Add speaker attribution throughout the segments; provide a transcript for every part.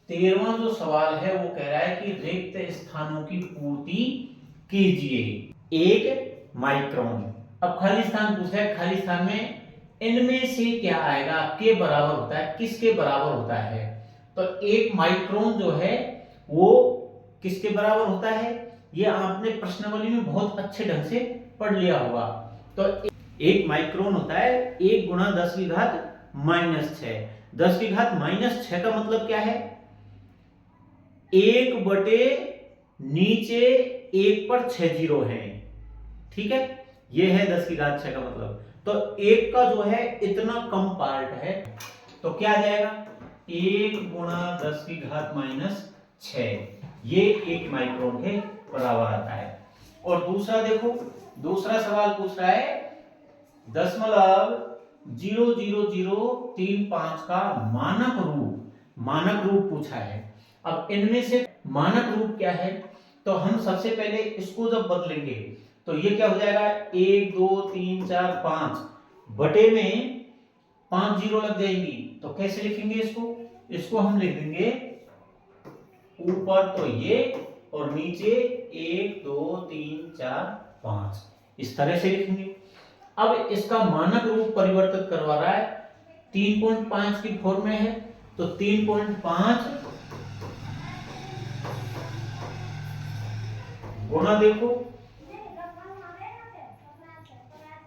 Speaker 1: 13वां जो सवाल है वो कह रहा है कि रिक्त स्थानों की पूर्ति कीजिए 1 माइक्रोन। अब खाली स्थान पूछा है, खाली स्थान में इनमें से क्या आएगा, के बराबर होता है, किसके बराबर होता है? तो 1 माइक्रोन जो है वो किसके बराबर होता है, ये आपने प्रश्नावली में बहुत अच्छे ढंग से पढ़ लिया होगा। तो 1 माइक्रोन होता है 1 गुणा 10 की घात -6। 10 की घात -6 का मतलब क्या है, 1 बटे नीचे 1 पर 6 जीरो है, ठीक है, ये है 10 की घात 6 का मतलब। तो 1 का जो है इतना कम पार्ट है, तो क्या आ जाएगा 1 गुणा 10 की घात -6, ये 1 माइक्रोन के बराबर आता है। और दूसरा देखो, दूसरा सवाल पूछ रहा है 0.00035 का मानक रूप पूछा है। अब इनमें से मानक रूप क्या है, तो हम सबसे पहले इसको जब बदलेंगे तो ये क्या हो जाएगा 1 2 3 4 5 बटे में 5 जीरो लग जाएंगी, तो कैसे लिखेंगे इसको, इसको हम लिख देंगे ऊपर तो ये और नीचे 1 2 3 4 5, इस तरह से लिखेंगे। अब इसका मानक रूप परिवर्तित करवा रहा है, 3.5 की फॉर्म में है, तो 3.5 गुणा देखो,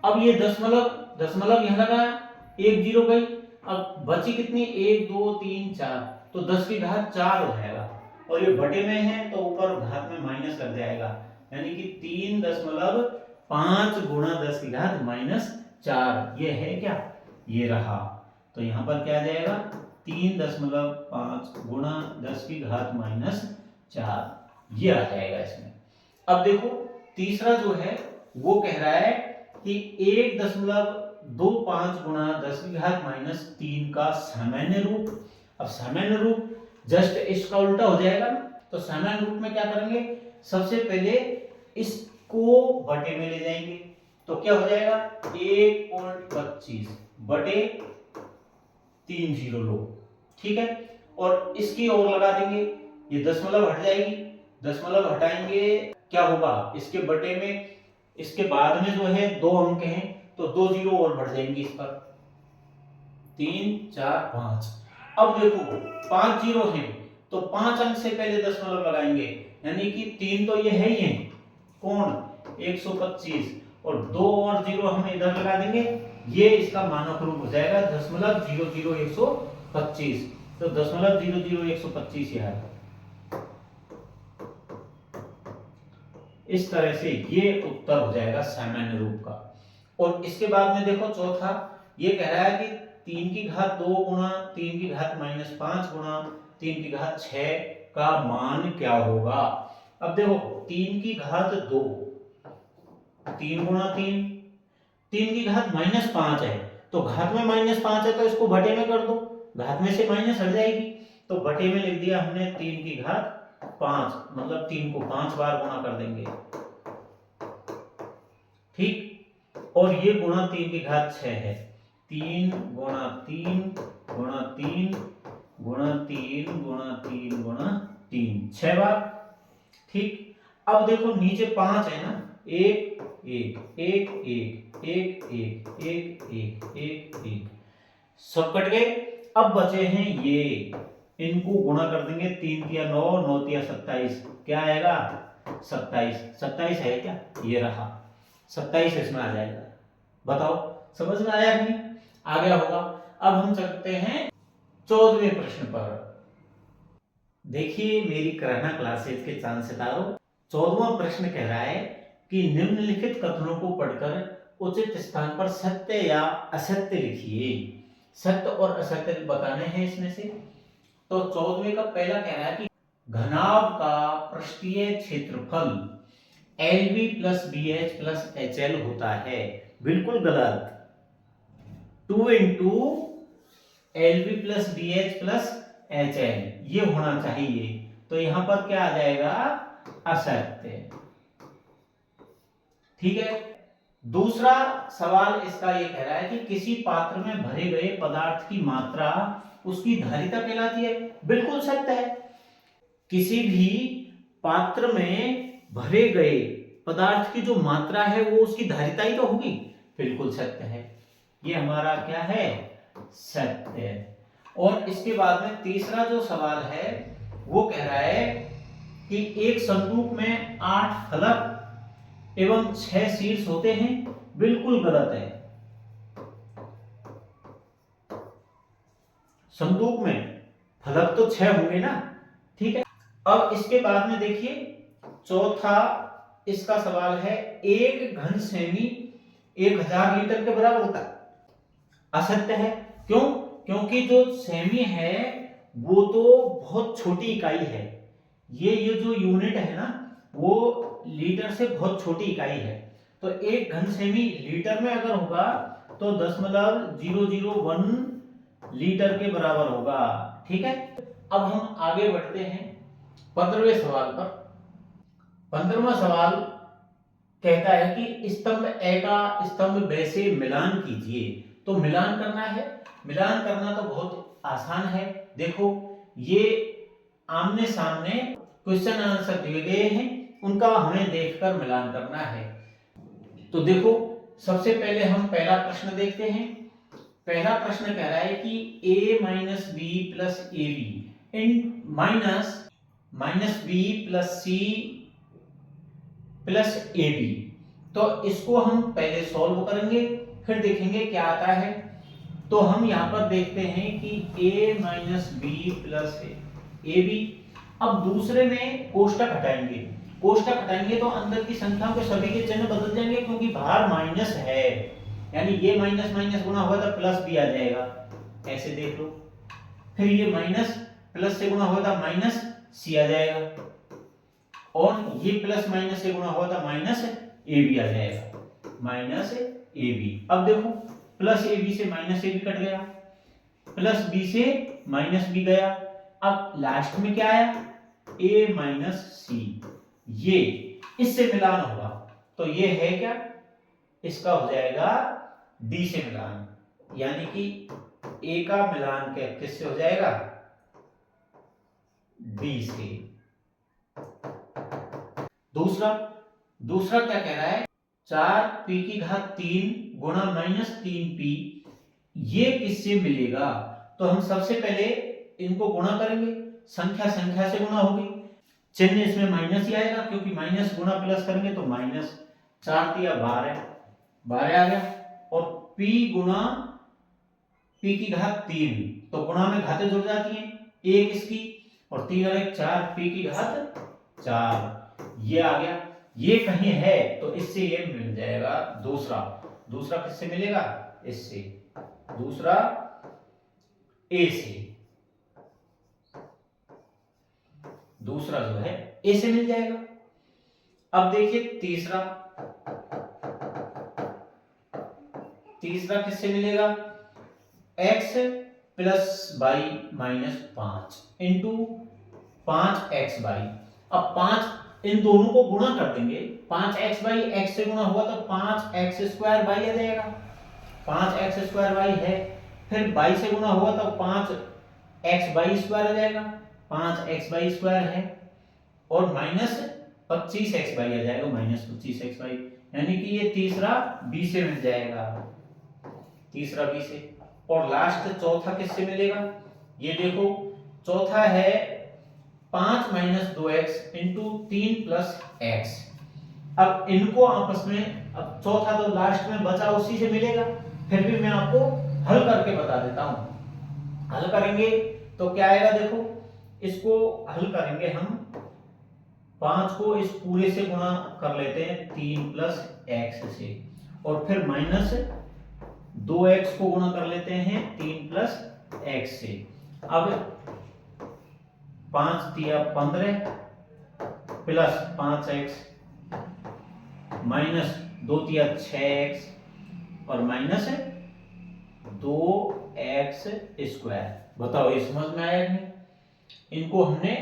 Speaker 1: अब ये दशमलव यहां लगा, 1 जीरो गई, अब बची कितनी 1 2 3 4, तो 10 की घात 4 हो जाएगा, और ये बटे में है तो ऊपर घात में माइनस लग जाएगा, यानी कि 3.5 गुणा 10 की घात -4, ये है क्या, ये रहा। तो यहां पर क्या आ जाएगा 3.5 गुणा 10 की घात -4, ये आ जाएगा इसमें। अब देखो तीसरा जो है वो कह रहा है कि 1.25 गुणा 10 की घात -3 का सामान्य रूप। अब सामान्य रूप जस्ट इसका उल्टा हो जाएगा ना, तो सामान्य रूप में क्या करेंगे, सबसे पहले इसको बटे में ले जाएंगे, तो क्या हो जाएगा 1.25 बटे 3 जीरो लो, ठीक है, और इसकी ओर लगा देंगे, ये दशमलव हट जाएगी, दशमलव हटाएंगे क्या होगा, इसके बटे में इसके बाद में जो है 2 अंक हैं, तो 2 जीरो और बढ़ जाएंगे इस पर, 3 4 5। अब देखो 5 जीरो हैं, तो 5 अंक से पहले दशमलव लगाएंगे, यानी कि 3 तो ये है ही है, कौन 125, और 2 और जीरो हम इधर लगा देंगे, ये इसका मानक रूप हो जाएगा 0.00125, तो 0.00125 यह है। इस तरह से ये उत्तर हो जाएगा सामान्य रूप का। और इसके बाद में देखो चौथा, ये कह रहा है कि 3 की घात 2 गुणा 3 की घात -5 गुणा 3 की घात 6 का मान क्या होगा। अब देखो 3 की घात 2, 3 गुणा 3, 3 की घात -5 है, तो घात में -5 है तो इसको बटे में कर दो, घात में से माइनस हट जाएगी, तो बटे में लिख दिया हमने 3 की घात 5, मतलब 3 को 5 बार गुणा कर देंगे, ठीक, और ये गुणा 3 की घात 6 है, 3 गुणा 3 गुणा 3 गुणा 3 गुणा 3 गुणा 3, 6 बार, ठीक। अब देखो नीचे 5 है ना, 1 1 1 1 1 1 1 1 1 1, सब कट गए। अब बचे हैं ये, इनको गुणा कर देंगे, 3 तिया 9 9 तिया 27, क्या आएगा 27, 27 है क्या, ये रहा 27 इसमें आ जाएगा। बताओ समझ में आया कि नहीं, आ गया होगा। अब हम चलते हैं 14वें प्रश्न पर। देखिए मेरी कराना क्लासेज के चांद सितारों, 14वां प्रश्न कह रहा है कि निम्नलिखित कथनों को पढ़कर उचित स्थान पर सत्य या असत्य लिखिए। सत्य और असत्य बताने हैं इसमें से। तो 14वें का पहला कह रहा है कि घनाभ का पृष्ठीय क्षेत्रफल LB plus BH plus HL होता है। बिल्कुल गलत, 2 into LB plus BH plus HL ये होना चाहिए, तो यहां पर क्या आ जाएगा असत्य, ठीक है। दूसरा सवाल इसका ये कह रहा है कि किसी पात्र में भरे गए पदार्थ की मात्रा उसकी धारिता कहलाती है। बिल्कुल सत्य है। किसी भी पात्र में भरे गए पदार्थ की जो मात्रा है वो उसकी धारिता ही तो होगी। बिल्कुल सत्य है। ये हमारा क्या है? सत्य है। और इसके बाद में तीसरा जो सवाल है वो कह रहा है कि एक संदूक में 8 फलक एवं 6 शीर्ष होते हैं। बिल्कुल गलत है। संदूक में फलक तो 6 होंगे ना, ठीक है। अब इसके बाद में देखिए चौथा इसका सवाल है, एक घन सेमी 1000 लीटर के बराबर होता है। असत्य है। क्यों? क्योंकि जो सेमी है वो तो बहुत छोटी इकाई है। ये जो यूनिट है ना वो लीटर से बहुत छोटी इकाई है। तो एक घन सेमी लीटर में अगर होगा तो 0.001 लीटर के बराबर होगा। ठीक है। अब हम आगे बढ़ते हैं 15वें सवाल पर। 15वां सवाल कहता है कि स्तंभ ए का स्तंभ बी से मिलान कीजिए। तो मिलान करना है। मिलान करना तो बहुत आसान है। देखो ये आमने सामने क्वेश्चन आंसर दिए गए हैं, उनका हमें देखकर मिलान करना है। तो देखो सबसे पहले हम पहला प्रश्न देखते हैं। पहला प्रश्न कह रहा है कि a minus b plus a b in minus b plus c plus a b. तो इसको हम पहले सॉल्व करेंगे फिर देखेंगे क्या आता है। तो हम यहाँ पर देखते हैं कि a minus b plus a b. अब दूसरे में कोष्टक हटाएंगे। कोष्टक हटाएंगे तो अंदर की संख्याओं के सभी के चिन्ह बदल जाएंगे क्योंकि बाहर माइनस है, यानी ये माइनस माइनस गुना हुआ तो प्लस भी आ जाएगा। ऐसे देख लो। फिर ये माइनस प्लस से गुना हुआ था माइनस सी आ जाएगा, और ये प्लस माइनस से गुना हुआ था माइनस ए बी आ जाएगा। Minus a b. अब देखो प्लस ए बी से माइनस ए बी कट गया, प्लस बी से माइनस बी गया। अब लास्ट में क्या आया? A minus c. ये इससे मिलान होगा तो ये है क्या? इसका हो जाएगा डी से मिलान, यानी कि ए का मिलान किससे हो जाएगा? डी से। दूसरा क्या कह रहा है? 4p की घात 3 गुणा माइनस 3p, ये किससे मिलेगा? तो हम सबसे पहले इनको गुणा करेंगे। संख्या संख्या से गुणा होगी, चिन्ह इसमें माइनस ही आएगा क्योंकि माइनस गुणा प्लस करेंगे तो माइनस। 4 दिया 12 आ गया, और p गुणा p की घात 3, तो गुणा में घातें जुड़ जाती हैं, एक इसकी और 3 और 1 4, p की घात 4, ये आ गया। ये कहीं है तो इससे ये मिल जाएगा। दूसरा किससे मिलेगा? इससे। दूसरा ए से। दूसरा जो है ए से मिल जाएगा। अब देखिए तीसरा किससे मिलेगा? x plus y minus 5 into 5x y. अब 5 इन दोनों को गुणा कर देंगे। 5x वाई x से गुणा हुआ तो 5x स्क्वायर वाई आ जाएगा। 5x स्क्वायर वाई है, फिर y से गुणा हुआ तो 5x वाई स्क्वायर आ जाएगा। 5x वाई स्क्वायर है, और माइनस 25x वाई आ जाएगा। माइनस 25x वाई, यानी कि ये तीसरा b से मिल जाएगा। तीसरा b से। और लास्ट चौथा किससे मिलेगा? ये देखो चौथा है 5 minus 2x into 3 plus x। अब इनको आपस में, अब चौथा तो लास्ट में बचा उसी से मिलेगा, फिर भी मैं आपको हल करके बता देता हूं। हल करेंगे तो क्या आएगा? देखो इसको हल करेंगे हम। 5 को इस पूरे से गुणा कर लेते हैं 3 प्लस x से, और फिर माइनस 2x को गुणा कर लेते हैं 3 प्लस x से। अब 5 दिया 15 प्लस 5x माइनस 2 दिया 6x और माइनस 2x स्क्वायर। बताओ ये समझ में आया नहीं? इनको हमने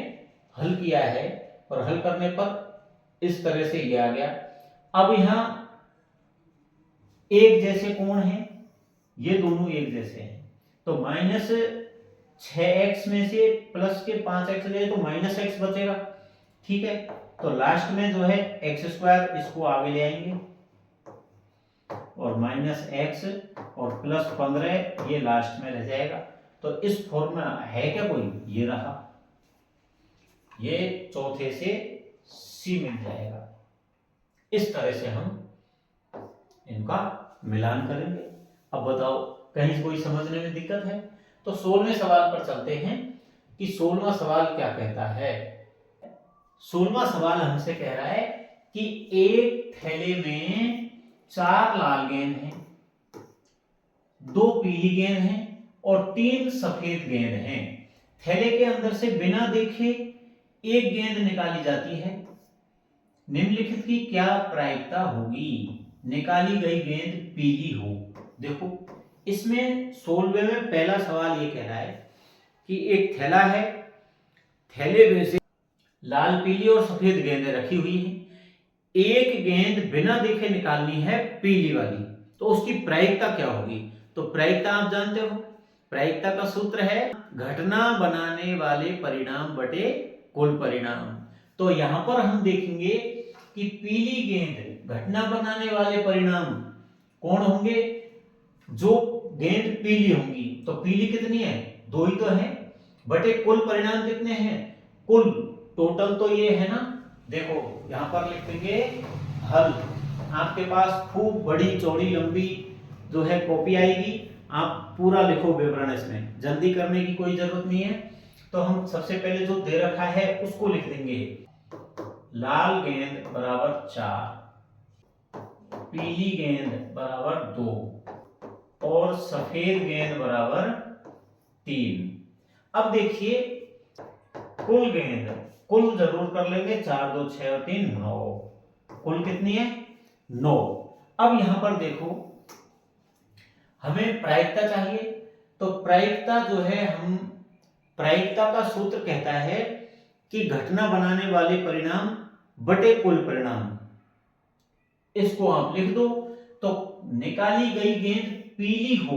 Speaker 1: हल किया है और हल करने पर इस तरह से ये आ गया। अब यहां एक जैसे कोण हैं, ये दोनों एक जैसे हैं, तो माइनस 6x में से प्लस के 5x ले तो -x बचेगा, ठीक है। तो लास्ट में जो है x² इसको आगे ले आएंगे और -x और +15 ये लास्ट में रह जाएगा। तो इस फॉर्म में है क्या कोई, ये रहा, ये चौथे से c मिल जाएगा। इस तरह से हम इनका मिलान करेंगे। अब बताओ कहीं कोई समझने में दिक्कत है? तो 16वें सवाल पर चलते हैं कि 16वां सवाल क्या कहता है। 16वां सवाल हमसे कह रहा है कि एक थैले में 4 लाल गेंद हैं, 2 पीली गेंद हैं और 3 सफेद गेंद हैं। थैले के अंदर से बिना देखे एक गेंद निकाली जाती है। निम्नलिखित की क्या प्रायिकता होगी? निकाली गई गेंद पीली हो। देखो इसमें 16वें में पहला सवाल ये कह रहा है कि एक थैला है, थैले में से लाल, पीली और सफेद गेंदें रखी हुई हैं। एक गेंद बिना देखे निकालनी है पीली वाली, तो उसकी प्रायिकता क्या होगी? तो प्रायिकता आप जानते हो, प्रायिकता का सूत्र है घटना बनाने वाले परिणाम बटे कुल परिणाम। तो यहां पर हम देखेंगे कि पीली गेंद घटना बनाने वाले परिणाम कौन होंगे? जो गेंद पीली होंगी। तो पीली कितनी है? 2 ही तो है, बटे कुल परिणाम कितने हैं? कुल टोटल तो ये है ना। देखो यहां पर लिख देंगे हल। आपके पास खूब बड़ी चौड़ी लंबी जो है कॉपी आएगी, आप पूरा लिखो विवरण, इसमें जल्दी करने की कोई जरूरत नहीं है। तो हम सबसे पहले जो दे रखा है उसको लिख देंगे। लाल गेंद बराबर 4, पीली गेंद बराबर 2 और सफेद गेंद बराबर 3। अब देखिए कुल गेंद, कुल जरूर कर लेंगे, 4 2 6 और 3 9। कुल कितनी है? 9। अब यहां पर देखो हमें प्रायिकता चाहिए, तो प्रायिकता जो है, हम प्रायिकता का सूत्र कहता है कि घटना बनाने वाले परिणाम बटे कुल परिणाम। इसको आप लिख दो। तो निकाली गई गेंद पीली हो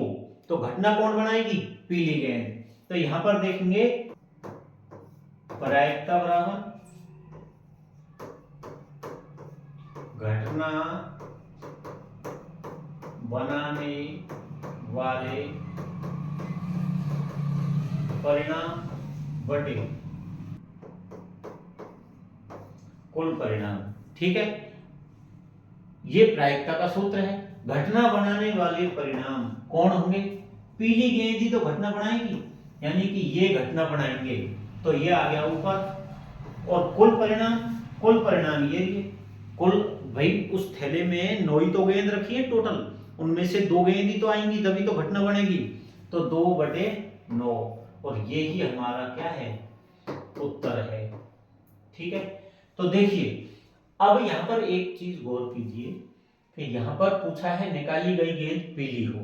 Speaker 1: तो घटना कौन बनाएगी? पीली गेंद। तो यहां पर देखेंगे प्रायिकता बराबर घटना बनाने वाले परिणाम बटे कुल परिणाम, ठीक है। ये प्रायिकता का सूत्र है। घटना बनाने वाले परिणाम कौन होंगे? पीली गेंद ही तो घटना बनाएगी, यानी कि ये घटना बनाएंगे, तो ये आ गया ऊपर। और कुल परिणाम, कुल परिणाम ये कुल, भाई उस थैले में 9 ही तो गेंद रखी है टोटल, उनमें से 2 गेंद ही तो आएंगी तभी तो घटना बनेगी। तो 2/9 और ये ही हमारा क्या है? उत्तर है, ठीक है। तो देखिए अब यहां पर एक चीज गौर कीजिए कि यहां पर पूछा है निकाली गई गेंद पीली हो,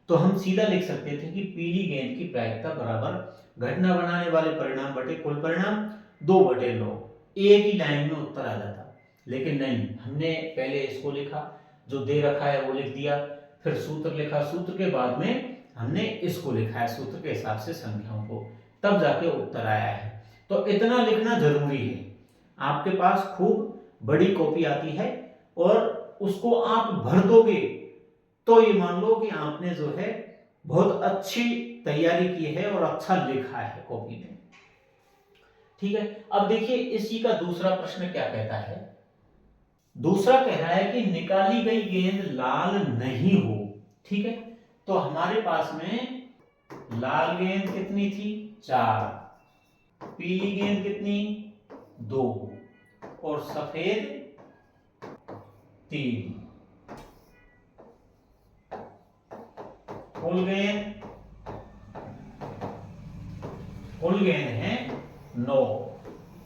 Speaker 1: तो हम सीधा लिख सकते थे कि पीली गेंद की प्रायिकता बराबर घटना बनाने वाले परिणाम बटे कुल परिणाम 2/9। एक ही लाइन में उत्तर आ जाता, लेकिन नहीं, हमने पहले इसको लिखा, जो दे रखा है वो लिख दिया, फिर सूत्र लिखा, सूत्र के बाद में हमने इसको लिखा है सूत्र के हिसाब से संख्याओं को, तब जाके उत्तर आया है। तो इतना लिखना जरूरी है। आपके पास खूब बड़ी कॉपी आती है और उसको आप भर दोगे तो ये मान लो कि आपने जो है बहुत अच्छी तैयारी की है और अच्छा लिखा है कॉपी में, ठीक है। अब देखिए इसी का दूसरा प्रश्न क्या कहता है। दूसरा कह रहा है कि निकाली गई गेंद लाल नहीं हो, ठीक है। तो हमारे पास में लाल गेंद कितनी थी? 4, पीली गेंद कितनी? 2 और सफेद 3। कुल गेंद है 9।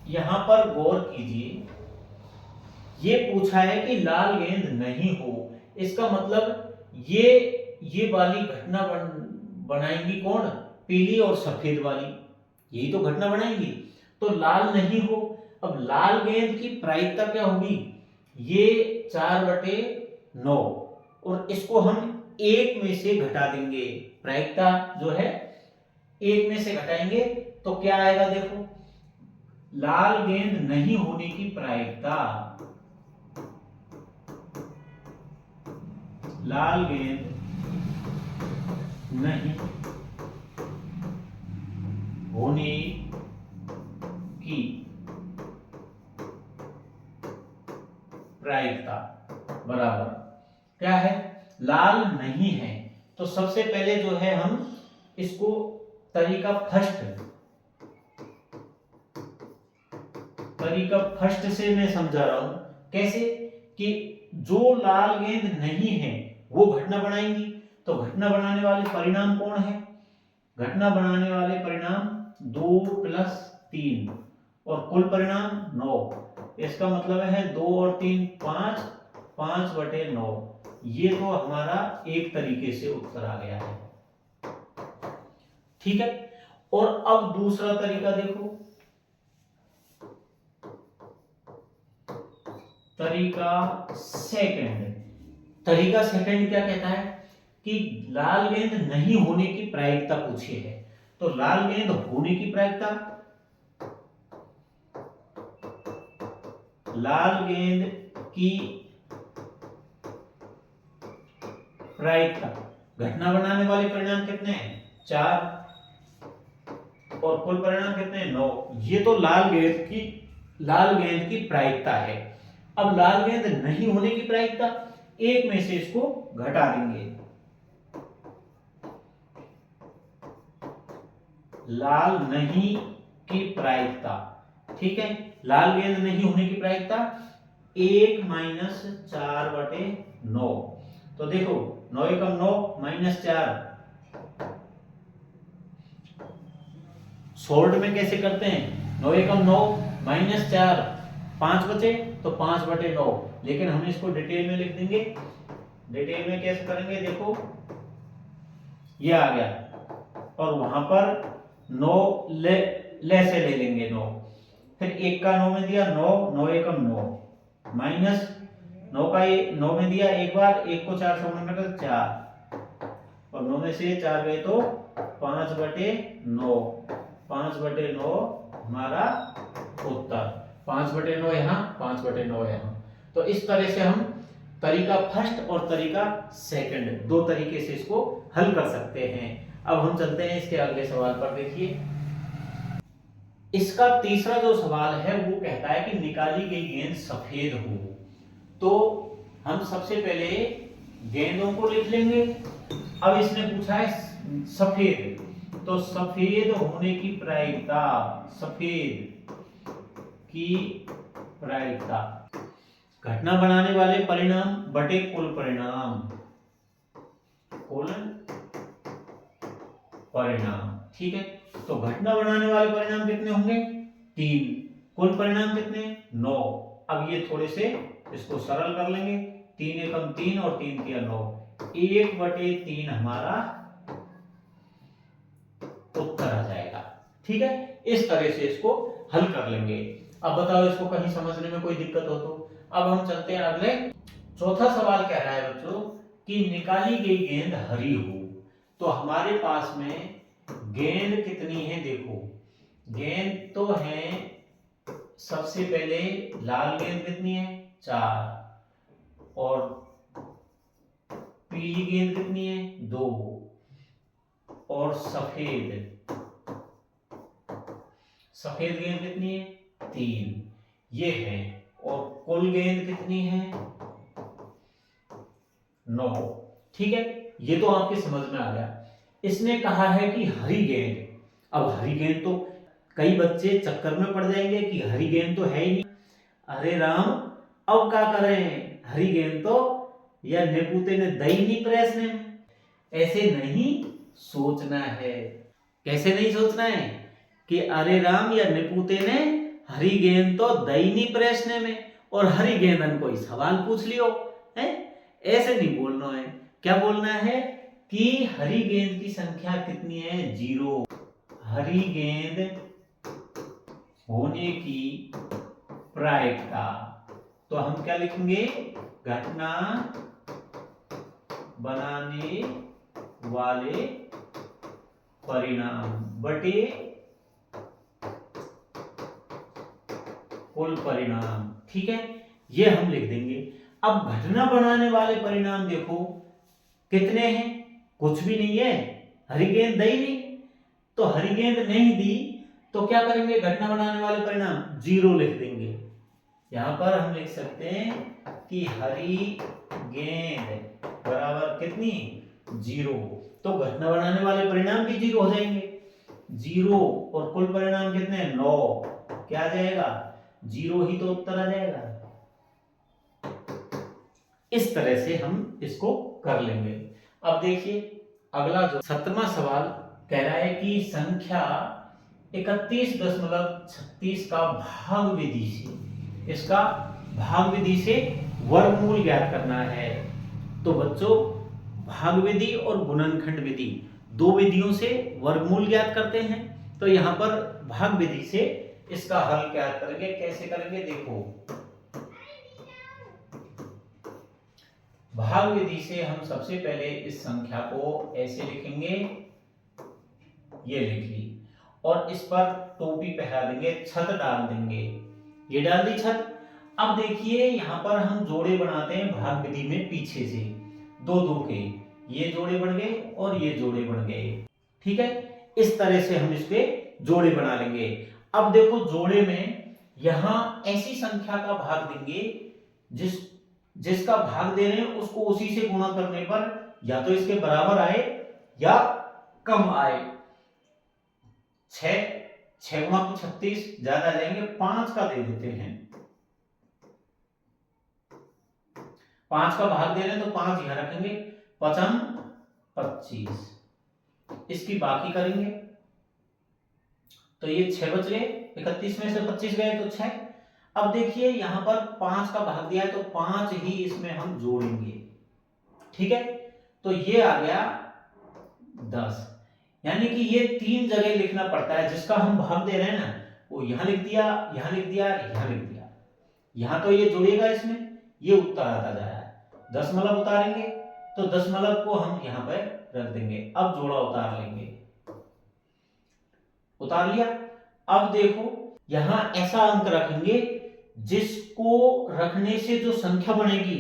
Speaker 1: यहां पर गौर कीजिए, ये पूछा है कि लाल गेंद नहीं हो, इसका मतलब ये वाली घटना बनाएंगी कौन? पीली और सफेद वाली, यही तो घटना बनाएंगी। तो लाल नहीं हो, अब लाल गेंद की प्रायिकता क्या होगी? ये 4/9 और इसको हम 1 में से घटा देंगे। प्रायिकता जो है एक में से घटाएंगे तो क्या आएगा देखो, लाल गेंद नहीं होने की प्रायिकता, लाल गेंद नहीं होने की प्रायिकता बराबर क्या है, लाल नहीं है। तो सबसे पहले जो है हम इसको तरीका फर्स्ट से मैं समझा रहा हूं। कैसे कि जो लाल गेंद नहीं है वो घटना बनाएंगी, तो घटना बनाने वाले परिणाम कौन है, घटना बनाने वाले परिणाम 2 + 3 और कुल परिणाम 9। इसका मतलब है 2 और 3 5, 5/9। ये तो हमारा एक तरीके से उत्तर आ गया है। ठीक है, और अब दूसरा तरीका देखो, तरीका सेकंड क्या कहता है कि लाल गेंद नहीं होने की प्रायिकता पूछी है। तो लाल गेंद होने की प्रायिकता, लाल गेंद की प्रायिकता, घटना बनाने वाले परिणाम कितने हैं 4 और कुल परिणाम कितने हैं 9। ये तो लाल गेंद की प्रायिकता है। अब लाल गेंद नहीं होने की प्रायिकता, एक में से इसको घटा देंगे, लाल नहीं की प्रायिकता। ठीक है, लाल गेंद नहीं होने की प्रायिकता 1 - 4/9। तो देखो 9 एकम 9 -4, शॉर्ट में कैसे करते हैं, 9 एकम 9 -4, 5 बचे तो 5/9। लेकिन हम इसको डिटेल में लिख देंगे। डिटेल में कैसे करेंगे देखो, ये आ गया और वहां पर 9 ले से ले लेंगे 9, फिर 1 का 9 में दिया 9, 9 एकम 9 माइनस 9 का 9 में दिया एक बार, 1 को 4 से गुणा कर 4 और 9 में से 4 गए तो 5/9, 5/9 हमारा उत्तर, 5/9 यहाँ, 5/9 यहाँ। तो इस तरह से हम तरीका फर्स्ट और तरीका सेकंड दो तरीके से इसको हल कर सकते हैं। अब हम चलते हैं इसके अगले सवाल पर। देखिए इसका तीसरा जो सवाल है वो कहता है कि निकाली गई गेंद सफेद हो। तो हम सबसे पहले गेंदों को लिख लेंगे। अब इसने पूछा है सफेद, तो सफेद होने की प्रायिकता, सफेद की प्रायिकता, घटना बनाने वाले परिणाम बटे कुल परिणाम, कुल परिणाम। ठीक है, तो घटना बनाने वाले परिणाम कितने होंगे 3, कुल परिणाम कितने 9। अब ये थोड़े से इसको सरल कर लेंगे, 3 एकम 3 और 3 तिया 9, 1/3 हमारा उत्तर आ जाएगा। ठीक है, इस तरह से इसको हल कर लेंगे। अब बताओ इसको कहीं समझने में कोई दिक्कत हो तो। अब हम चलते हैं अगले। चौथा सवाल कह रहा है बच्चों कि निकाली गई गेंद हरी हो। तो हमारे पास में गेंद कितनी है देखो, गेंद तो है सबसे पहले लाल गेंद कितनी है 4 और पीली गेंद कितनी है 2 और सफेद गेंद कितनी है 3, ये है। और कुल गेंद कितनी है 9। ठीक है, ये तो आपके समझ में आ गया। इसने कहा है कि हरी गेंद, अब हरी गेंद तो कई बच्चे चक्कर में पड़ जाएंगे कि हरी गेंद तो है ही नहीं, अरे राम अब क्या करें, हरी गेंद तो या नेपुते ने दही नहीं प्रेसने में। ऐसे नहीं सोचना है। कैसे नहीं सोचना है कि अरे राम या नेपुते ने हरी गेंद तो दही नहीं प्रेसने में और हरी गेंदन कोई सवाल पूछ लियो है, ऐसे नहीं बोलना है। क्या बोलना है कि हरी गेंद की संख्या कितनी है 0, हरी गेंद होने की प्रायिकता। तो हम क्या लिखेंगे, घटना बनाने वाले परिणाम बटे कुल परिणाम। ठीक है, ये हम लिख देंगे। अब घटना बनाने वाले परिणाम देखो कितने हैं, कुछ भी नहीं है, हरी गेंद दी नहीं, तो हरी गेंद नहीं दी तो क्या करेंगे, घटना बनाने वाले परिणाम 0 लिख देंगे। यहां पर हम लिख सकते हैं कि हरी गेंद बराबर कितनी, 0। तो घटना बनाने वाले परिणाम भी 0 हो जाएंगे, 0 और कुल परिणाम कितने, 9। क्या आ जाएगा, 0 ही तो उत्तर आ जाएगा। इस तरह से हम इसको कर लेंगे। अब देखिए अगला जो 7वां सवाल कह रहा है कि संख्या 31.36 का भाग विधि से, इसका भाग विधि से वर्गमूल ज्ञात करना है। तो बच्चों भाग विधि और गुणनखंड विधि दो विधियों से वर्गमूल ज्ञात करते हैं। तो यहां पर भाग विधि से इसका हल ज्ञात करेंगे। कैसे करेंगे, देखो भाग विधि से हम सबसे पहले इस संख्या को ऐसे लिखेंगे, ये लिख ली, और इस पर टोपी पहरा देंगे, छत डाल देंगे, ये डाल दी छत। अब देखिए यहां पर हम जोड़े बनाते हैं भाग विधि में, पीछे से दो दो के, ये जोड़े बन गए और ये जोड़े बन गए। ठीक है, इस तरह से हम इसके जोड़े बना लेंगे। अब देखो जोड़े में यहां ऐसी संख्या का भाग देंगे जिसका भाग दे रहे हैं उसको उसी से गुणा करने पर या तो इसके बराबर आए या कम आए। 6 गुणा 36 ज्यादा जाएंगे, 5 का दे देते हैं, 5 का भाग दे रहे हैं तो 5 यहां रखेंगे, 5 25, इसकी बाकी करेंगे तो ये 6 बच गए, 31 में से 25 गए तो 6। अब देखिए यहां पर 5 का भाग दिया है तो 5 ही इसमें हम जोड़ेंगे। ठीक है, तो ये आ गया 10, यानी कि ये 3 जगह लिखना पड़ता है, जिसका हम भाग दे रहे हैं ना वो यहां लिख दिया, यहां लिख दिया, यहां लिख दिया। यहां तो ये जुड़ेगा, इसमें ये उत्तर आता जा रहा है। दशमलव उतारेंगे तो दशमलव को हम यहां पर रख देंगे। अब जोड़ा उतार लेंगे, उतार लिया। अब देखो यहां ऐसा अंक रखेंगे जिसको रखने से जो संख्या बनेगी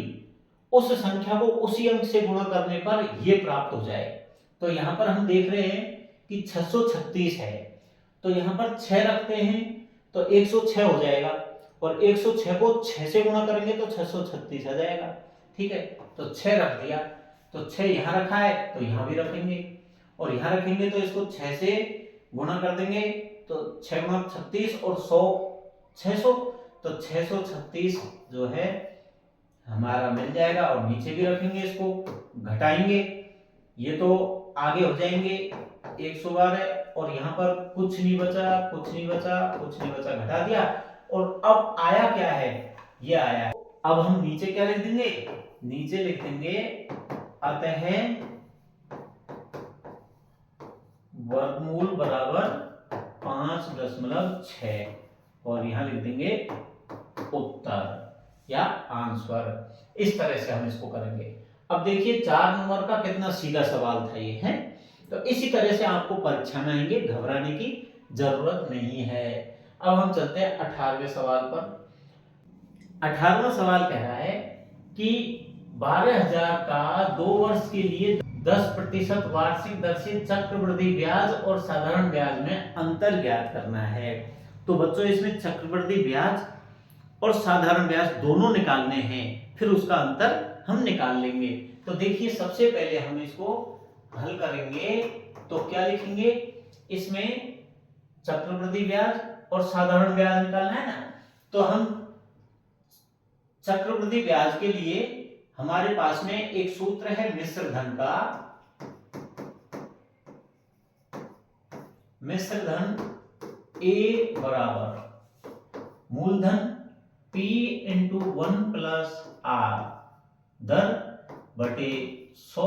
Speaker 1: उस संख्या को उसी अंक से गुणा करने पर यह प्राप्त हो जाए। तो यहां पर हम देख रहे हैं कि 636 है, तो यहां पर 6 रखते हैं तो 106 हो जाएगा, और 106 को 6 से गुणा करेंगे तो 636 आ जाएगा। ठीक है, तो 6 रख दिया, तो 6 यहां रखा है तो यहां भी रखेंगे, और यहां रखेंगे तो इसको 6 से गुणा कर देंगे तो 6 गुणा 36 और 100 600, तो 636 जो है हमारा मिल जाएगा। और नीचे भी रखेंगे, इसको घटाएंगे, ये तो आगे हो जाएंगे 112, और यहाँ पर कुछ नहीं बचा, कुछ नहीं बचा, कुछ नहीं बचा, घटा दिया। और अब आया क्या है, ये आया। अब हम नीचे क्या लिख देंगे, नीचे लिख देंगे अतः वर्गमूल बराबर 5.6, और यहां लिख देंगे उत्तर या आंसर। इस तरह से हम इसको करेंगे। अब देखिए 4 नंबर का कितना सीधा सवाल था ये, है तो इसी तरह से आपको परीक्षा में आएंगे, घबराने की जरूरत नहीं है। अब हम चलते हैं 18वें सवाल पर। 18वां सवाल कह रहा है कि 12,000 का 2 वर्ष के लिए 10% वार्षिक दर से चक्रवृद्धि ब्याज और साधारण ब्याज में अंतर ज्ञात करना है। तो बच्चों इसमें चक्रवृद्धि ब्याज और साधारण ब्याज दोनों निकालने हैं, फिर उसका अंतर हम निकाल लेंगे। तो देखिए सबसे पहले हम इसको हल करेंगे तो क्या लिखेंगे, इसमें चक्रवृद्धि ब्याज और साधारण ब्याज निकालना है ना, तो हम चक्रवृद्धि ब्याज के लिए हमारे पास में एक सूत्र है मिश्र धन का। मिश्र धन A बराबर मूलधन P इंटू 1 प्लस R दर बटे 100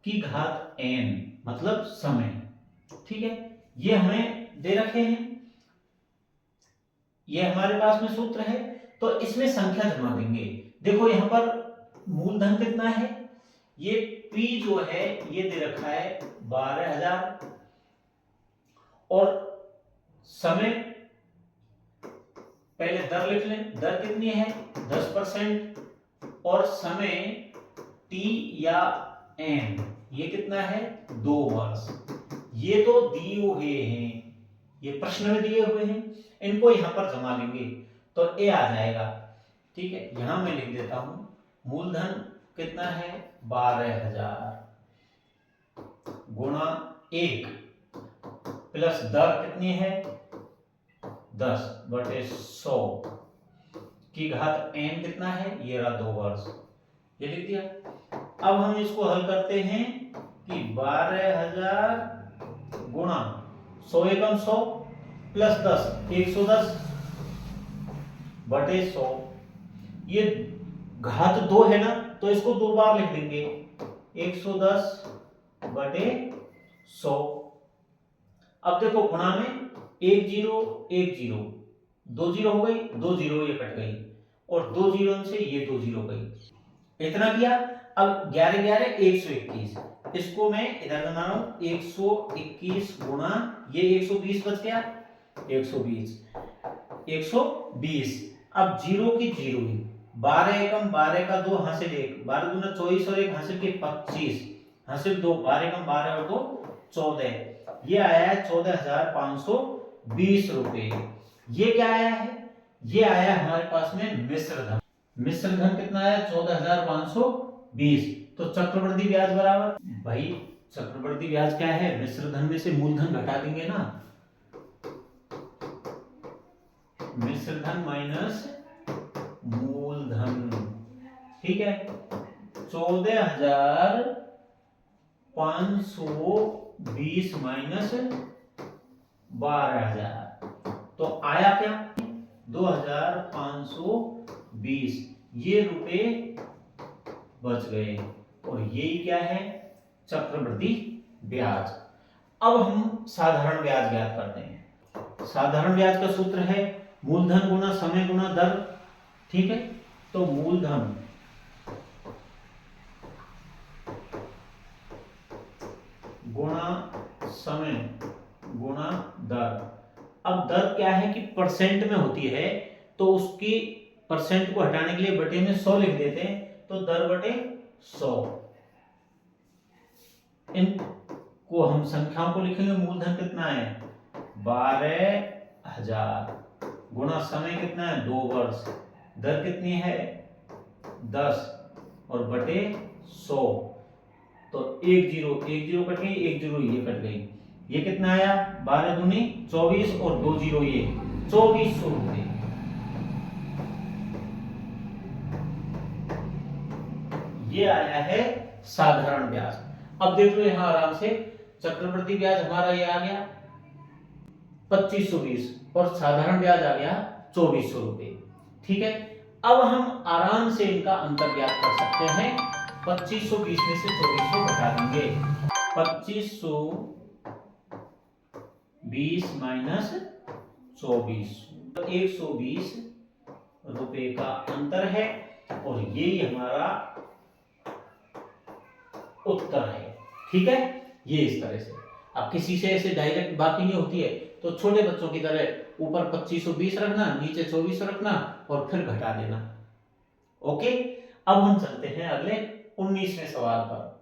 Speaker 1: की घात n, मतलब समय। ठीक है, ये हमें दे रखे हैं, ये हमारे पास में सूत्र है, तो इसमें संख्या जमा देंगे। देखो यहां पर मूलधन कितना है, ये P जो है ये दे रखा है 12,000, और समय, पहले दर लिख लें, दर कितनी है 10%, और समय t या n ये कितना है 2 वर्ष। ये तो दिए हुए हैं, ये प्रश्न में दिए हुए हैं, इनको यहां पर जमा लेंगे तो ए आ जाएगा। ठीक है, यहां मैं लिख देता हूं मूलधन कितना है 12,000 गुणा 1 प्लस दर कितनी है 10/100 की घात n कितना है ये रहा 2 वर्ष, ये लिख दिया। अब हम इसको हल करते हैं कि 12,000 गुणा 100 एकम 100 प्लस 10 110/100, ये घात 2 है ना तो इसको 2 बार लिख देंगे 110/100। अब देखो गुणा में 1 0 1 0 2 0 हो गई, 2 0 ये कट गई और 2 0 से ये 2 0 गई, इतना किया। अब 11 11 121, इसको मैं इधर बना रहा हूं 121 गुणा ये 120 बच गया 120। अब 0 की 0 ही, 12 एकम 12 का 2 हासिल 1, 12 दूना 24 और 1 हासिल के 25, हासिल 2, 12 एकम 12 और 2 14, ये आया है 14,520 रुपए। ये क्या आया है, ये आया हमारे पास में मिश्र धन। मिश्र धन कितना आया 14,520। तो चक्रवृद्धि ब्याज बराबर, भाई चक्रवृद्धि ब्याज क्या है, मिश्र धन में से मूलधन घटा देंगे ना, मिश्र धन माइनस मूलधन। ठीक है, 14,520 माइनस 12,000 तो आया क्या 2,520, ये रुपए बच गए और यही क्या है चक्रवृद्धि ब्याज। अब हम साधारण ब्याज ज्ञात करते हैं। साधारण ब्याज का सूत्र है मूलधन गुना समय गुना दर। ठीक है, तो मूलधन गुणा समय गुणा दर। अब दर क्या है कि परसेंट में होती है तो उसकी परसेंट को हटाने के लिए बटे में 100 लिख देते हैं, तो दर बटे 100। इनको हम संख्याओं को लिखेंगे, मूलधन कितना है 12,000 गुणा समय कितना है 2 वर्ष, दर कितनी है 10 और बटे 100, तो 1 0 1 0 कट गई, 1 0 ये कट गई, ये कितना आया 12 दूनी 24 और 2 0 ये 2400 रुपए। ये आया है साधारण ब्याज। अब देख लो यहां आराम से, चक्रवृद्धि ब्याज हमारा ये आ गया 2520 और साधारण ब्याज आ गया 2400 रुपए। ठीक है, अब हम आराम से इनका अंतर ज्ञात कर सकते हैं। 2520 में से 2400 घटा देंगे, 2520 माइनस 24, 120 रुपए का अंतर है और यही हमारा उत्तर है। ठीक है, ये इस तरह से। अब किसी से ऐसे डायरेक्ट बात नहीं होती है तो छोटे बच्चों की तरह ऊपर 2520 रखना, नीचे 2400 रखना और फिर घटा देना। ओके, अब हम चलते हैं अगले 19वें सवाल पर।